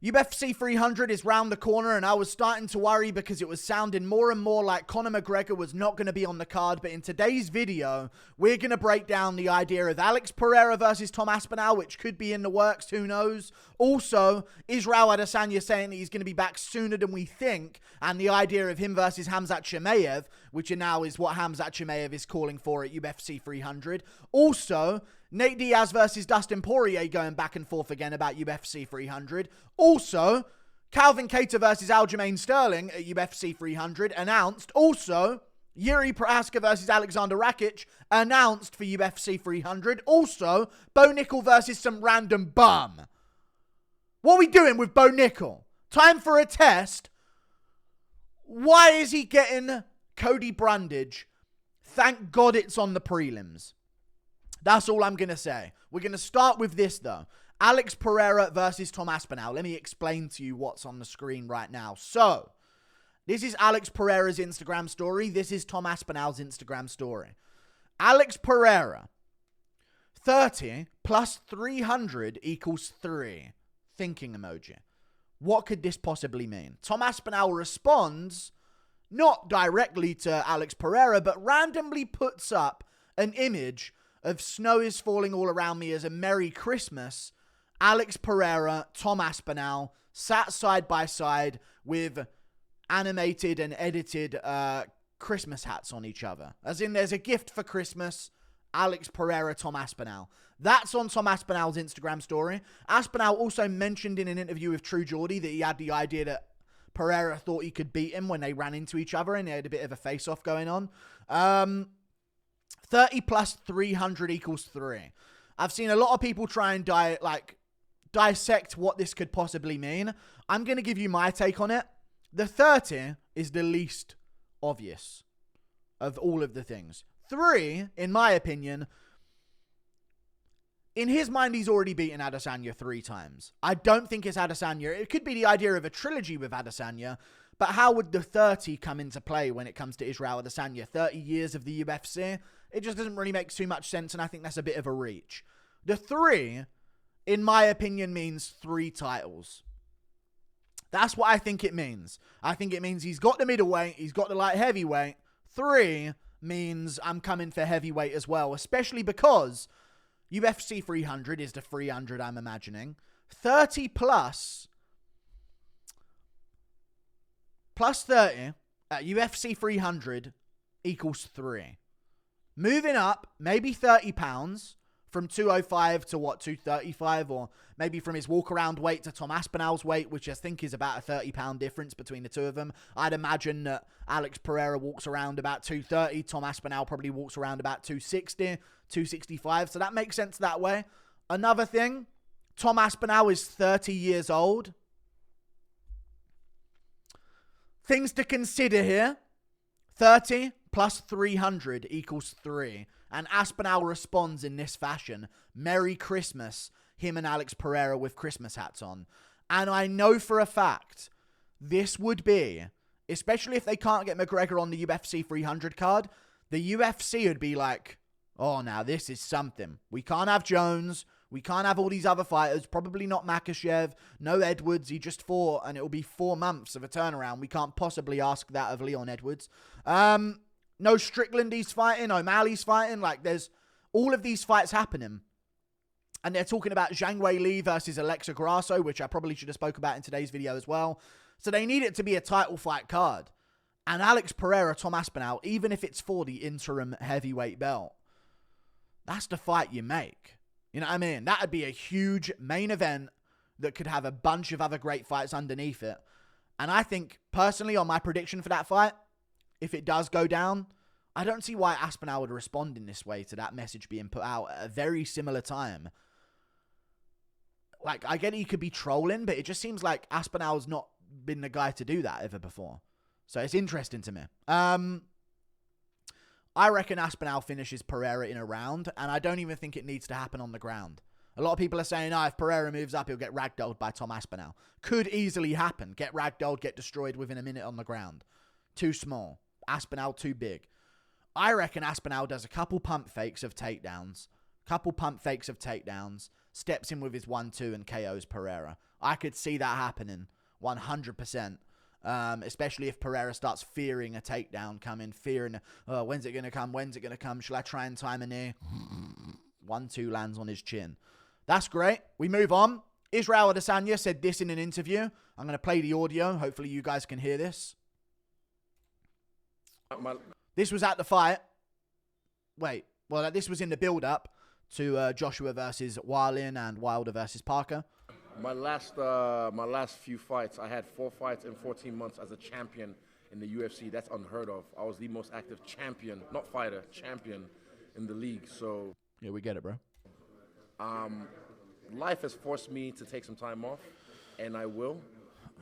UFC 300 is round the corner, and I was starting to worry because it was sounding more and more like Conor McGregor was not going to be on the card. But in today's video, we're going to break down the idea of Alex Pereira versus Tom Aspinall, which could be in the works, who knows. Also, Israel Adesanya saying that he's going to be back sooner than we think, and the idea of him versus Khamzat Chimaev, which now is what Khamzat Chimaev is calling for at UFC 300. Also, Nate Diaz versus Dustin Poirier going back and forth again about UFC 300. Also, Calvin Kattar versus Aljamain Sterling at UFC 300 announced. Also, Yuri Prohaska versus Alexander Rakic announced for UFC 300. Also, Bo Nickal versus some random bum. What are we doing with Bo Nickal? Time for a test. Why is he getting Cody Brundage? Thank God it's on the prelims. That's all I'm going to say. We're going to start with this, though. Alex Pereira versus Tom Aspinall. Let me explain to you what's on the screen right now. So, this is Alex Pereira's Instagram story. This is Tom Aspinall's Instagram story. Alex Pereira, 30 plus 300 equals 3. Thinking emoji. What could this possibly mean? Tom Aspinall responds, not directly to Alex Pereira, but randomly puts up an image of snow is falling all around me as a Merry Christmas. Alex Pereira, Tom Aspinall, sat side by side with animated and edited Christmas hats on each other. As in, there's a gift for Christmas, Alex Pereira, Tom Aspinall. That's on Tom Aspinall's Instagram story. Aspinall also mentioned in an interview with True Geordie that he had the idea that Pereira thought he could beat him when they ran into each other and they had a bit of a face-off going on. 30 plus 300 equals 3. I've seen a lot of people try and dissect what this could possibly mean. I'm going to give you my take on it. The 30 is the least obvious of all of the things. 3, in my opinion, in his mind, he's already beaten Adesanya 3 times. I don't think it's Adesanya. It could be the idea of a trilogy with Adesanya, but how would the 30 come into play when it comes to Israel Adesanya? 30 years of the UFC? It just doesn't really make too much sense, and I think that's a bit of a reach. The 3, in my opinion, means 3 titles. That's what I think it means. I think it means he's got the middleweight, he's got the light heavyweight. 3 means I'm coming for heavyweight as well, especially because UFC 300 is the 300 I'm imagining. 30 plus 30 at UFC 300 equals 3. Moving up, maybe 30 pounds from 205 to 235, or maybe from his walk-around weight to Tom Aspinall's weight, which I think is about a 30-pound difference between the two of them. I'd imagine that Alex Pereira walks around about 230. Tom Aspinall probably walks around about 260, 265, so that makes sense that way. Another thing, Tom Aspinall is 30 years old. Things to consider here. 30 plus 300 equals 3. And Aspinall responds in this fashion. Merry Christmas. Him and Alex Pereira with Christmas hats on. And I know for a fact this would be, especially if they can't get McGregor on the UFC 300 card, the UFC would be like, oh, now this is something. We can't have Jones. We can't have all these other fighters. Probably not Makhachev. No Edwards. He just fought, and it'll be 4 months of a turnaround. We can't possibly ask that of Leon Edwards. No Strickland he's fighting. O'Malley's fighting. Like, there's all of these fights happening. And they're talking about Zhang Wei Li versus Alexa Grasso, which I probably should have spoke about in today's video as well. So they need it to be a title fight card. And Alex Pereira, Tom Aspinall, even if it's for the interim heavyweight belt, that's the fight you make. You know what I mean? That would be a huge main event that could have a bunch of other great fights underneath it. And I think, personally, on my prediction for that fight, if it does go down, I don't see why Aspinall would respond in this way to that message being put out at a very similar time. Like, I get he could be trolling, but it just seems like Aspinall's not been the guy to do that ever before. So it's interesting to me. I reckon Aspinall finishes Pereira in a round, and I don't even think it needs to happen on the ground. A lot of people are saying, if Pereira moves up, he'll get ragdolled by Tom Aspinall. Could easily happen. Get ragdolled, get destroyed within a minute on the ground. Too small. Aspinall too big. I reckon Aspinall does a couple pump fakes of takedowns. Steps in with his 1-2 and KOs Pereira. I could see that happening 100%. Especially if Pereira starts fearing a takedown coming, fearing, oh, when's it going to come? When's it going to come? Shall I try and time a knee? 1-2 lands on his chin. That's great. We move on. Israel Adesanya said this in an interview. I'm going to play the audio. Hopefully you guys can hear this. This was at the fight. Wait. Well, this was in the build-up to Joshua versus Wallin and Wilder versus Parker. My last few fights, I had 4 fights in 14 months as a champion in the UFC. That's unheard of. I was the most active champion, not fighter, champion in the league. So yeah, we get it, bro. Life has forced me to take some time off, and I will.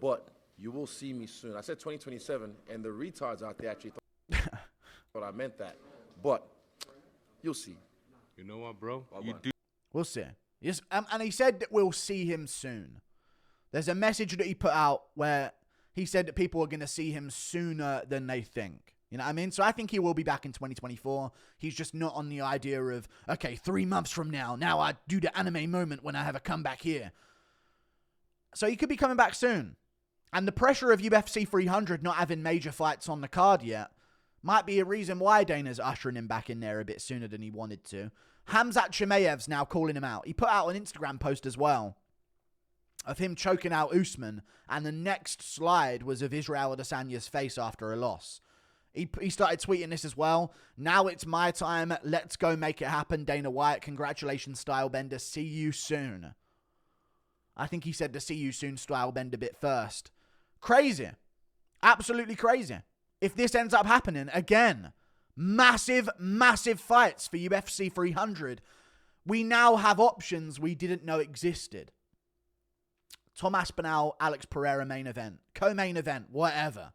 But you will see me soon. I said 2027, and the retards out there actually thought I meant that. But you'll see. You know what, bro? We'll see. Yes, and he said that we'll see him soon. There's a message that he put out where he said that people are going to see him sooner than they think. You know what I mean? So I think he will be back in 2024. He's just not on the idea of, okay, 3 months from now I do the anime moment when I have a comeback here. So he could be coming back soon. And the pressure of UFC 300 not having major fights on the card yet might be a reason why Dana's ushering him back in there a bit sooner than he wanted to. Khamzat Chimaev's now calling him out. He put out an Instagram post as well of him choking out Usman, and the next slide was of Israel Adesanya's face after a loss. He started tweeting this as well. Now it's my time. Let's go make it happen, Dana White. Congratulations, Stylebender. See you soon. I think he said the see you soon Stylebender bit first. Crazy. Absolutely crazy. If this ends up happening, again, massive, massive fights for UFC 300. We now have options we didn't know existed. Tom Aspinall, Alex Pereira main event. Co-main event, whatever.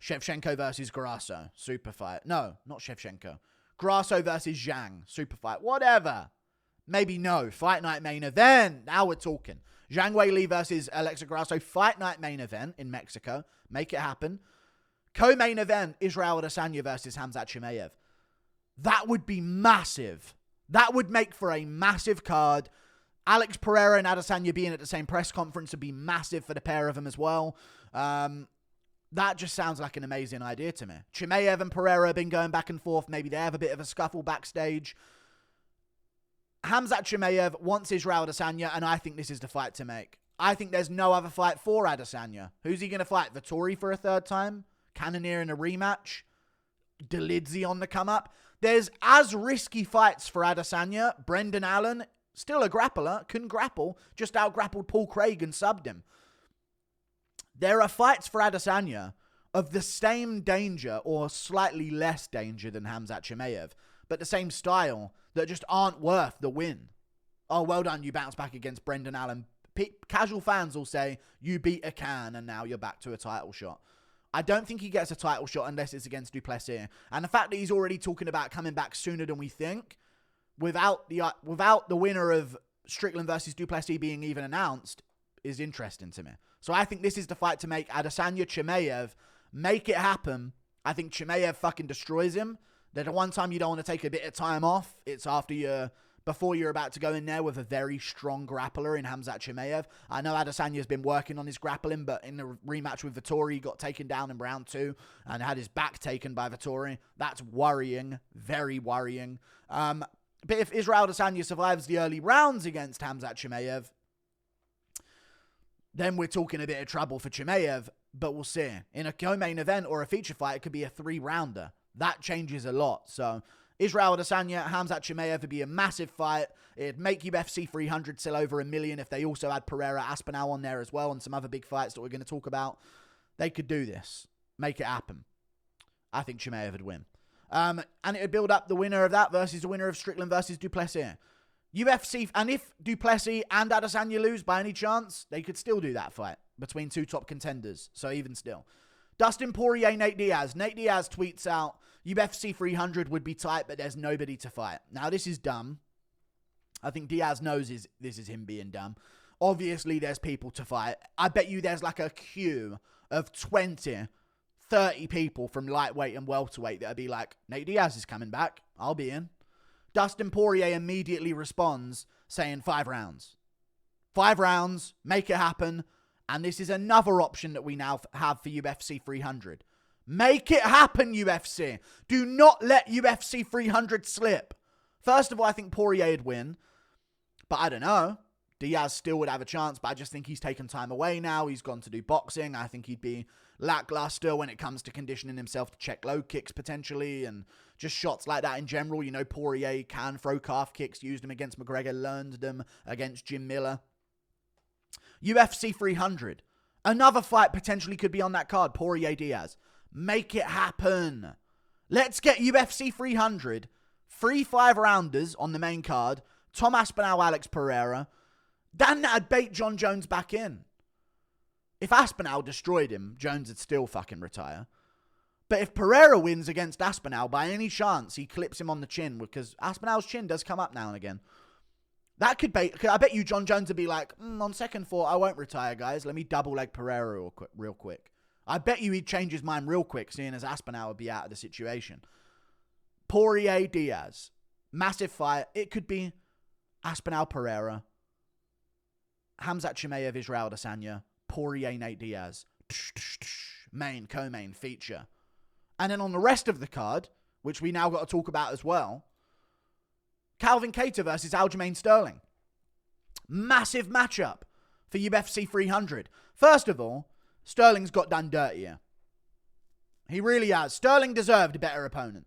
Shevchenko versus Grasso, super fight. No, not Shevchenko. Grasso versus Zhang, super fight. Whatever. Maybe no. Fight night main event. Now we're talking. Zhang Weili versus Alexa Grasso, fight night main event in Mexico. Make it happen. Co-main event, Israel Adesanya versus Khamzat Chimaev. That would be massive. That would make for a massive card. Alex Pereira and Adesanya being at the same press conference would be massive for the pair of them as well. That just sounds like an amazing idea to me. Chimaev and Pereira have been going back and forth. Maybe they have a bit of a scuffle backstage. Khamzat Chimaev wants Israel Adesanya, and I think this is the fight to make. I think there's no other fight for Adesanya. Who's he going to fight? Vettori for a third time? Cannonier in a rematch? Delidzi on the come up? There's as risky fights for Adesanya. Brendan Allen, still a grappler, couldn't grapple, just out-grappled Paul Craig and subbed him. There are fights for Adesanya of the same danger or slightly less danger than Khamzat Chimaev, but the same style that just aren't worth the win. Oh, well done, you bounced back against Brendan Allen. Casual fans will say, you beat a can and now you're back to a title shot. I don't think he gets a title shot unless it's against Du Plessis. And the fact that he's already talking about coming back sooner than we think, without the winner of Strickland versus Du Plessis being even announced, is interesting to me. So I think this is the fight to make. Adesanya, Chimaev, make it happen. I think Chimaev fucking destroys him. The one time you don't want to take a bit of time off, it's before you're about to go in there with a very strong grappler in Khamzat Chimaev. I know Adesanya's been working on his grappling, but in the rematch with Vettori, he got taken down in round 2 and had his back taken by Vettori. That's worrying, very worrying. But if Israel Adesanya survives the early rounds against Khamzat Chimaev, then we're talking a bit of trouble for Chimaev, but we'll see. In a co-main event or a feature fight, it could be a 3-rounder. That changes a lot. So Israel Adesanya, Khamzat Chimaev would be a massive fight. It'd make UFC 300 sell over $1 million if they also had Pereira, Aspinall on there as well, and some other big fights that we're going to talk about. They could do this. Make it happen. I think Chimaev would win. And it would build up the winner of that versus the winner of Strickland versus Du Plessis. UFC, and if Du Plessis and Adesanya lose by any chance, they could still do that fight between 2 top contenders. So even still. Dustin Poirier, Nate Diaz. Nate Diaz tweets out, UFC 300 would be tight, but there's nobody to fight. Now, this is dumb. I think Diaz knows this is him being dumb. Obviously, there's people to fight. I bet you there's like a queue of 20, 30 people from lightweight and welterweight that'll be like, Nate Diaz is coming back. I'll be in. Dustin Poirier immediately responds saying 5 rounds. 5 rounds, make it happen. And this is another option that we now have for UFC 300. Make it happen, UFC. Do not let UFC 300 slip. First of all, I think Poirier would win. But I don't know. Diaz still would have a chance, but I just think he's taken time away now. He's gone to do boxing. I think he'd be lackluster when it comes to conditioning himself to check low kicks potentially and just shots like that in general. You know, Poirier can throw calf kicks, used them against McGregor, learned them against Jim Miller. UFC 300. Another fight potentially could be on that card. Poirier-Diaz. Make it happen. Let's get UFC 300. 3 5-rounders on the main card. Tom Aspinall, Alex Pereira. Then that'd bait John Jones back in. If Aspinall destroyed him, Jones would still fucking retire. But if Pereira wins against Aspinall, by any chance, he clips him on the chin, because Aspinall's chin does come up now and again. That could bait. I bet you John Jones would be like, on second thought, I won't retire, guys. Let me double leg Pereira real quick. I bet you he'd change his mind real quick, seeing as Aspinall would be out of the situation. Poirier-Diaz. Massive fight. It could be Aspinall-Pereira. Khamzat Chimaev, Israel Adesanya. Poirier, Nate Diaz. Main, co-main, feature. And then on the rest of the card, which we now got to talk about as well, Calvin Kattar versus Aljamain Sterling. Massive matchup for UFC 300. First of all, Sterling's got done dirtier. He really has. Sterling deserved a better opponent.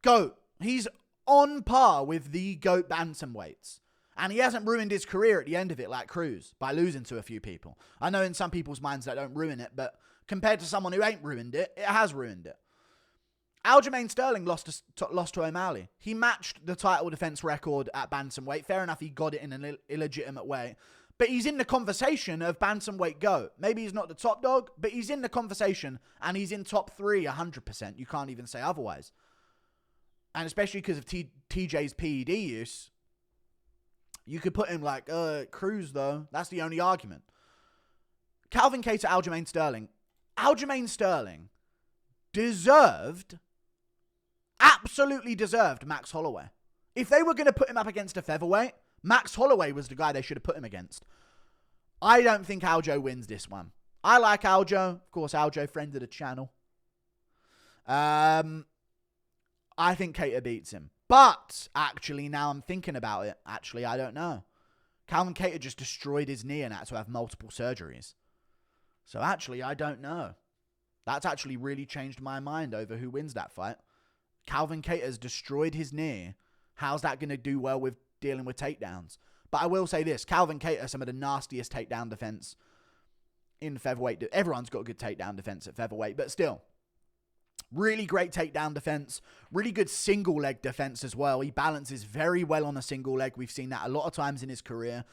GOAT. He's on par with the GOAT bantamweights. And he hasn't ruined his career at the end of it like Cruz by losing to a few people. I know in some people's minds that don't ruin it, but compared to someone who ain't ruined it, it has ruined it. Aljamain Sterling lost to O'Malley. He matched the title defense record at bantamweight. Fair enough, he got it in an illegitimate way. But he's in the conversation of bantamweight GOAT. Maybe he's not the top dog, but he's in the conversation, and he's in top 3 100%. You can't even say otherwise. And especially because of TJ's PED use, you could put him like, Cruz, though. That's the only argument. Calvin Kattar, Aljamain Sterling. Aljamain Sterling absolutely deserved Max Holloway. If they were going to put him up against a featherweight, Max Holloway was the guy they should have put him against. I don't think Aljo wins this one. I like Aljo. Of course, Aljo, friend of the channel. I think Kattar beats him. But, actually, now I'm thinking about it. Actually, I don't know. Calvin Kattar just destroyed his knee and had to have multiple surgeries. So, actually, I don't know. That's actually really changed my mind over who wins that fight. Calvin Kattar's destroyed his knee. How's that going to do well with dealing with takedowns? But I will say this. Calvin Kattar, some of the nastiest takedown defense in featherweight. Everyone's got a good takedown defense at featherweight, but still. Really great takedown defense. Really good single leg defense as well. He balances very well on a single leg. We've seen that a lot of times in his career.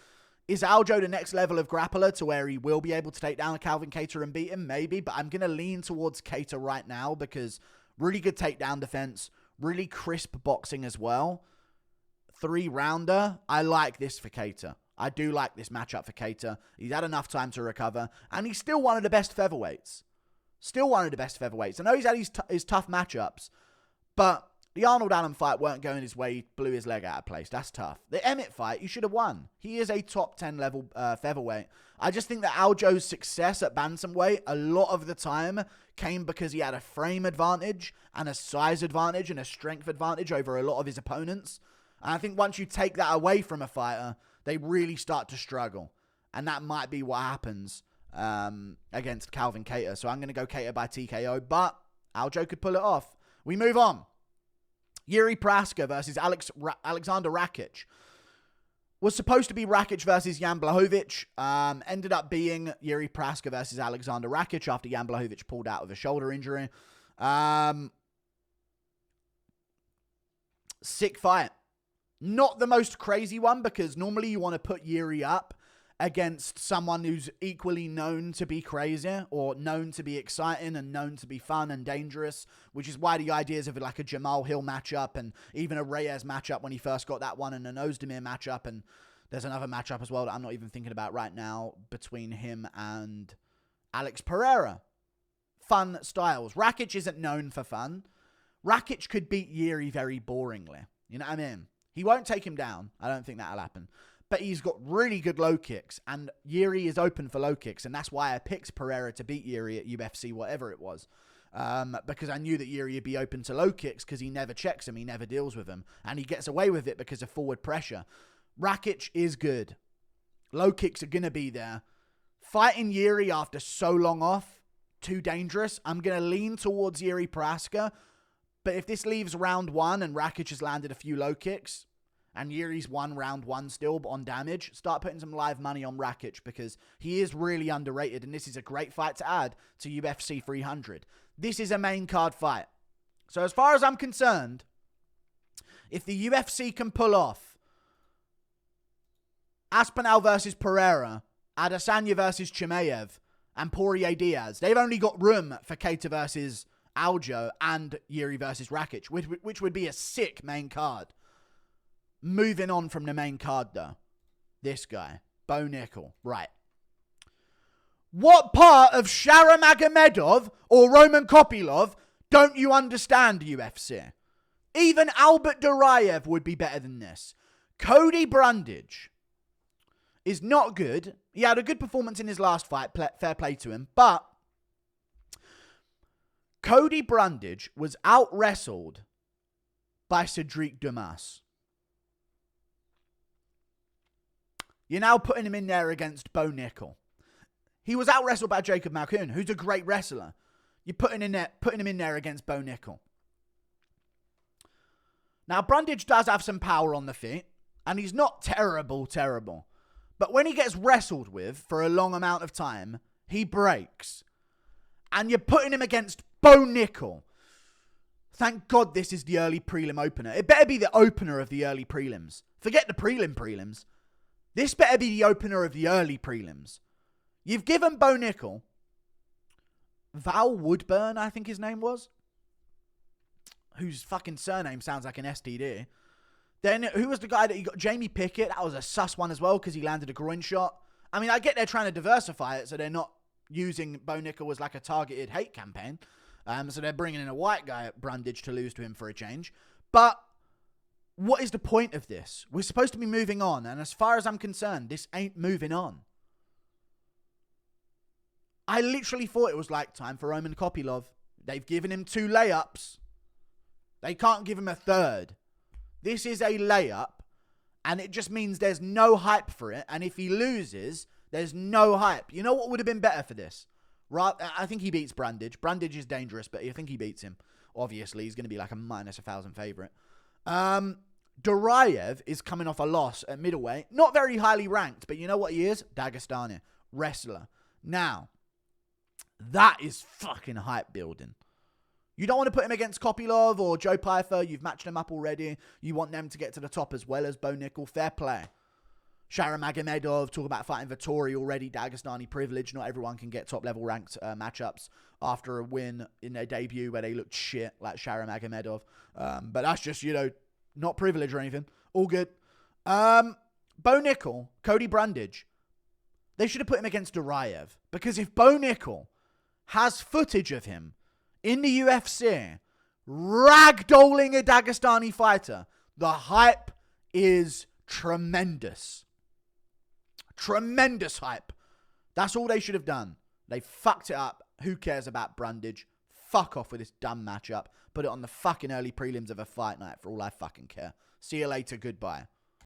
Is Aljo the next level of grappler to where he will be able to take down a Calvin Kattar and beat him? Maybe, but I'm going to lean towards Kattar right now because really good takedown defense. Really crisp boxing as well. 3-rounder. I like this for Kattar. I do like this matchup for Kattar. He's had enough time to recover, and he's still one of the best featherweights. Still one of the best featherweights. I know he's had his tough matchups, but the Arnold Allen fight weren't going his way. He blew his leg out of place. That's tough. The Emmett fight, he should have won. He is a top 10 level featherweight. I just think that Aljo's success at bantamweight a lot of the time came because he had a frame advantage and a size advantage and a strength advantage over a lot of his opponents. And I think once you take that away from a fighter, they really start to struggle. And that might be what happens against Calvin Kattar. So I'm going to go Kattar by TKO, but Aljo could pull it off. We move on. Yuri Praska versus Alexander Rakic. Was supposed to be Rakic versus Jan Blachowicz. Ended up being Yuri Praska versus Alexander Rakic after Jan Blachowicz pulled out with a shoulder injury. Sick fight. Not the most crazy one because normally you want to put Yuri up against someone who's equally known to be crazy or known to be exciting and known to be fun and dangerous, which is why the ideas of like a Jamal Hill matchup and even a Reyes matchup when he first got that one and an Ozdemir matchup, and there's another matchup as well that I'm not even thinking about right now between him and Alex Pereira. Fun styles. Rakic isn't known for fun. Rakic could beat Yuri very boringly. You know what I mean? He won't take him down. I don't think that'll happen. but he's got really good low kicks, and Yuri is open for low kicks, and that's why I picked Pereira to beat Yuri at UFC, whatever it was. Because I knew that Yuri would be open to low kicks because he never checks him, he never deals with them, and he gets away with it because of forward pressure. Rakic is good. Low kicks are going to be there. Fighting Yuri after so long off, too dangerous. I'm going to lean towards Yuri Prochazka, but if this leaves round 1 and Rakic has landed a few low kicks, and Yuri's won round 1 still on damage, start putting some live money on Rakic because he is really underrated, and this is a great fight to add to UFC 300. This is a main card fight. So as far as I'm concerned, if the UFC can pull off Aspinall versus Pereira, Adesanya versus Chimaev, and Poirier Diaz, they've only got room for Kattar versus Aljo and Yuri versus Rakic, which would be a sick main card. Moving on from the main card, though. This guy, Bo Nickal. Right. What part of Sharamagomedov or Roman Kopylov don't you understand, UFC? Even Albert Duraev would be better than this. Cody Brundage is not good. He had a good performance in his last fight. Fair play to him. But Cody Brundage was out-wrestled by Cedric Dumas. You're now putting him in there against Bo Nickal. He was out-wrestled by Jacob Malkoun, who's a great wrestler. You're putting him in there against Bo Nickal. Now, Brundage does have some power on the feet, and he's not terrible. But when he gets wrestled with for a long amount of time, he breaks. And you're putting him against Bo Nickal. Thank God this is the early prelim opener. It better be the opener of the early prelims. Forget the prelims. This better be the opener of the early prelims. You've given Bo Nickal, Val Woodburn, I think his name was, whose fucking surname sounds like an STD. Then, who was the guy that you got? Jamie Pickett. That was a sus one as well because he landed a groin shot. I mean, I get they're trying to diversify it so they're not using Bo Nickal as like a targeted hate campaign. So they're bringing in a white guy at Brundage to lose to him for a change. But what is the point of this? We're supposed to be moving on. And as far as I'm concerned, this ain't moving on. I literally thought it was like time for Roman Kopylov. They've given him 2 layups. They can't give him a third. This is a layup, and it just means there's no hype for it. And if he loses, there's no hype. You know what would have been better for this? Right? I think he beats Brundage. Brundage is dangerous, but I think he beats him. Obviously, he's going to be like a minus 1,000 favorite. Duraev is coming off a loss at middleweight. Not very highly ranked, but you know what he is? Dagestani. Wrestler. Now, that is fucking hype building. You don't want to put him against Kopylov or Joe Pyfer. You've matched them up already. You want them to get to the top as well as Bo Nickal. Fair play. Sharamagomedov, talk about fighting Vettori already. Dagestani privilege. Not everyone can get top-level ranked matchups after a win in their debut where they looked shit like Sharamagomedov. But that's just, not privilege or anything. All good. Bo Nickal, Cody Brundage. They should have put him against Duraev. Because if Bo Nickal has footage of him in the UFC ragdolling a Dagestani fighter, the hype is tremendous. Tremendous hype. That's all they should have done. They fucked it up. Who cares about Brundage? Fuck off with this dumb matchup. Put it on the fucking early prelims of a fight night for all I fucking care. See you later. Goodbye.